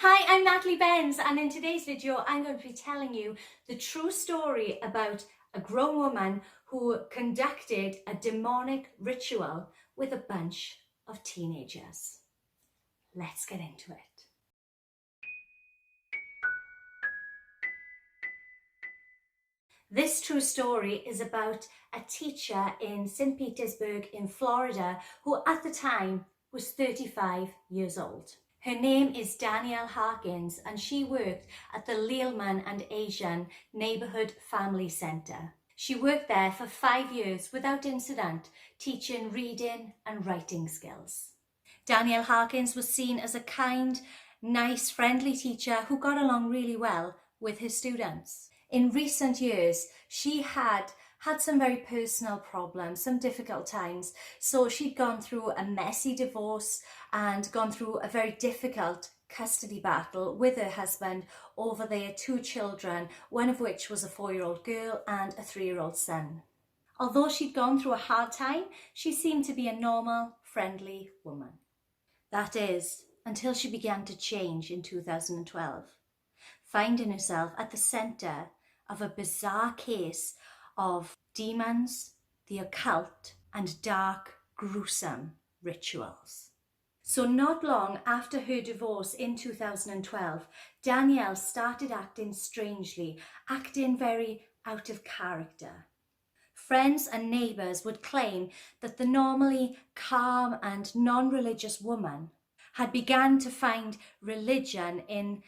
Hi, I'm Natalie Benz, and in today's video I'm going to be telling you the true story about a grown woman who conducted a demonic ritual with a bunch of teenagers. Let's get into it. This true story is about a teacher in St. Petersburg in Florida who at the time was 35 years old. Her name is Danielle Harkins, and she worked at the Lealman and Asian Neighborhood Family Center. She worked there for 5 years without incident, teaching reading and writing skills. Danielle Harkins was seen as a kind, nice, friendly teacher who got along really well with her students. In recent years, she had some very personal problems, some difficult times. So she'd gone through a messy divorce and gone through a very difficult custody battle with her husband over their 2 children, one of which was a 4-year-old girl and a 3-year-old son. Although she'd gone through a hard time, she seemed to be a normal, friendly woman. That is, until she began to change in 2012, finding herself at the centre of a bizarre case of demons, the occult, and dark, gruesome rituals. So not long after her divorce in 2012, Danielle started acting strangely, acting very out of character. Friends and neighbours would claim that the normally calm and non-religious woman had begun to find religion in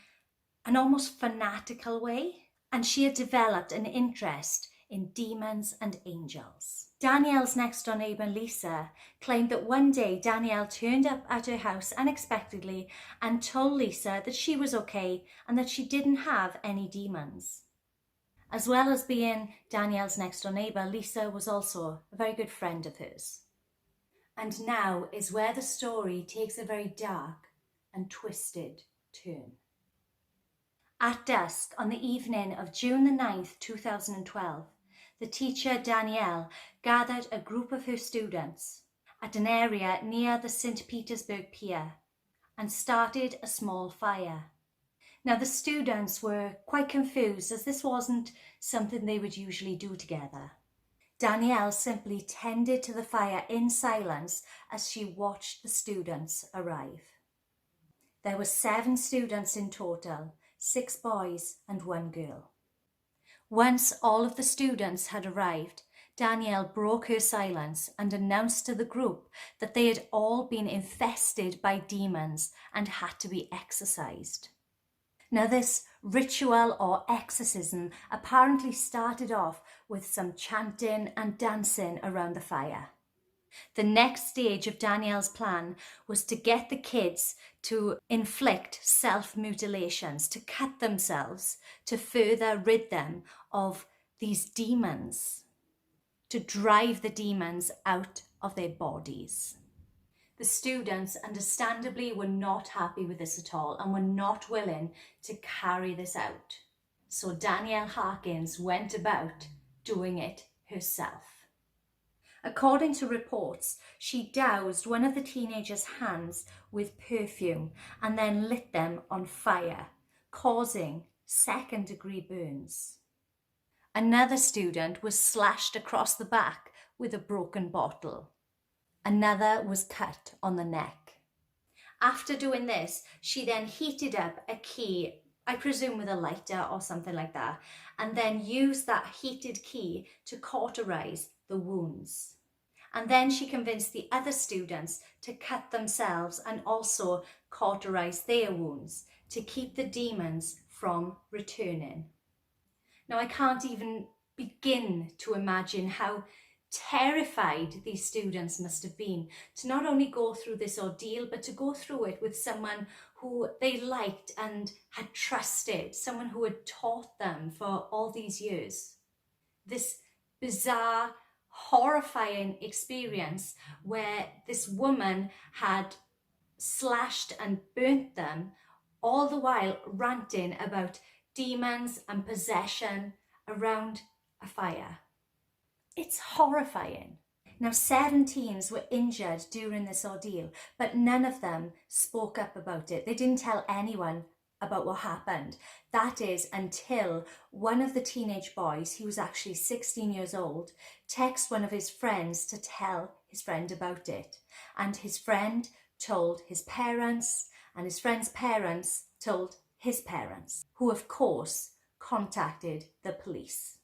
an almost fanatical way, and she had developed an interest in demons and angels. Danielle's next door neighbour Lisa claimed that one day Danielle turned up at her house unexpectedly and told Lisa that she was okay and that she didn't have any demons. As well as being Danielle's next door neighbour, Lisa was also a very good friend of hers. And now is where the story takes a very dark and twisted turn. At dusk on the evening of June the 9th, 2012, the teacher Danielle gathered a group of her students at an area near the St. Petersburg pier and started a small fire. Now the students were quite confused as this wasn't something they would usually do together. Danielle simply tended to the fire in silence as she watched the students arrive. There were 7 students in total, 6 boys and 1 girl. Once all of the students had arrived, Danielle broke her silence and announced to the group that they had all been infested by demons and had to be exorcised. Now this ritual or exorcism apparently started off with some chanting and dancing around the fire. The next stage of Danielle's plan was to get the kids to inflict self-mutilations, to cut themselves, to further rid them of these demons, to drive the demons out of their bodies. The students understandably were not happy with this at all and were not willing to carry this out. So Danielle Harkins went about doing it herself. According to reports, she doused one of the teenagers' hands with perfume and then lit them on fire, causing second-degree burns. Another student was slashed across the back with a broken bottle. Another was cut on the neck. After doing this, she then heated up a key, I presume with a lighter or something like that, and then used that heated key to cauterize the wounds. And then she convinced the other students to cut themselves and also cauterize their wounds to keep the demons from returning. Now I can't even begin to imagine how terrified these students must have been to not only go through this ordeal, but to go through it with someone who they liked and had trusted, someone who had taught them for all these years. This bizarre, horrifying experience where this woman had slashed and burnt them, all the while ranting about demons and possession around a fire. It's horrifying. Now 7 teens were injured during this ordeal, but none of them spoke up about it. They didn't tell anyone about what happened. That is until one of the teenage boys, he was actually 16 years old, texted one of his friends to tell his friend about it. And his friend told his parents, and his friend's parents told his parents, who of course contacted the police.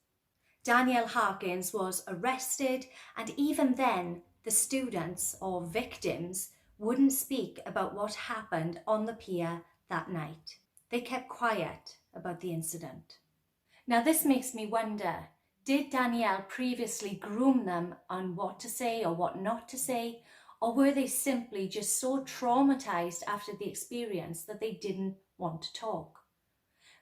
Danielle Harkins was arrested, and even then the students or victims wouldn't speak about what happened on the pier that night. They kept quiet about the incident. Now this makes me wonder, did Danielle previously groom them on what to say or what not to say? Or were they simply just so traumatized after the experience that they didn't want to talk?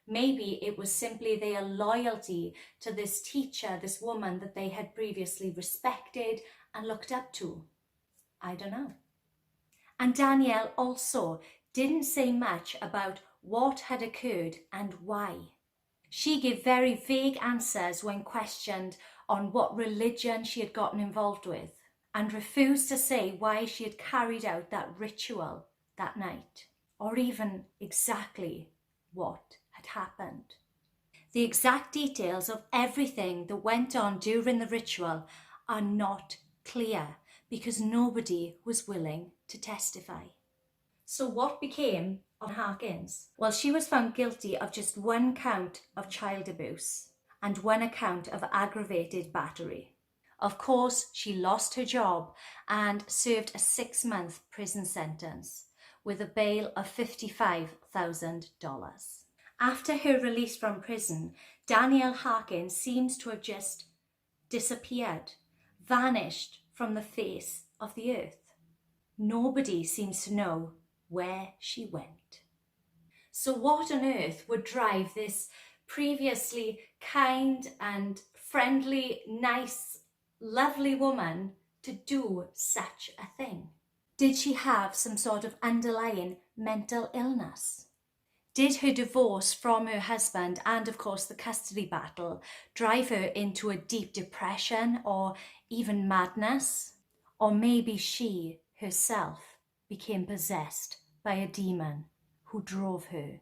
Maybe it was simply their loyalty to this teacher, this woman that they had previously respected and looked up to. I don't know. And Danielle also didn't say much about what had occurred and why. She gave very vague answers when questioned on what religion she had gotten involved with, and refused to say why she had carried out that ritual that night, or even exactly what had happened. The exact details of everything that went on during the ritual are not clear because nobody was willing to testify. So what became of Harkins? Well, she was found guilty of just one count of child abuse and one account of aggravated battery. Of course, she lost her job and served a 6-month prison sentence with a bail of $55,000. After her release from prison, Danielle Harkins seems to have just disappeared, vanished from the face of the earth. Nobody seems to know where she went. So what on earth would drive this previously kind and friendly, nice, lovely woman to do such a thing? Did she have some sort of underlying mental illness? Did her divorce from her husband and of course the custody battle drive her into a deep depression or even madness? Or maybe she herself became possessed by a demon who drove her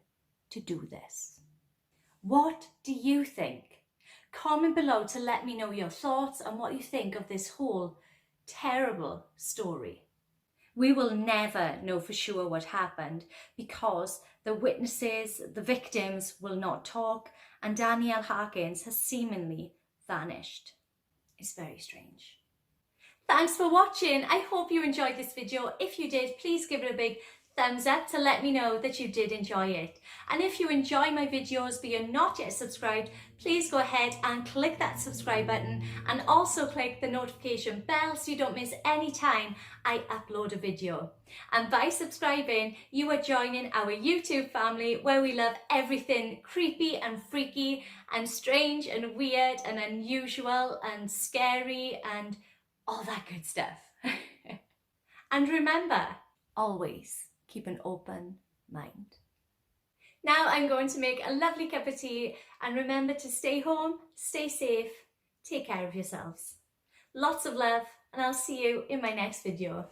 to do this. What do you think? Comment below to let me know your thoughts and what you think of this whole terrible story. We will never know for sure what happened because the witnesses, the victims will not talk, and Danielle Harkins has seemingly vanished. It's very strange. Thanks for watching. I hope you enjoyed this video. If you did, please give it a big thumbs up to let me know that you did enjoy it. And if you enjoy my videos but you're not yet subscribed, please go ahead and click that subscribe button and also click the notification bell so you don't miss any time I upload a video. And by subscribing, you are joining our YouTube family where we love everything creepy and freaky and strange and weird and unusual and scary and all that good stuff. And remember, always keep an open mind. Now I'm going to make a lovely cup of tea, and remember to stay home, stay safe, take care of yourselves. Lots of love, and I'll see you in my next video.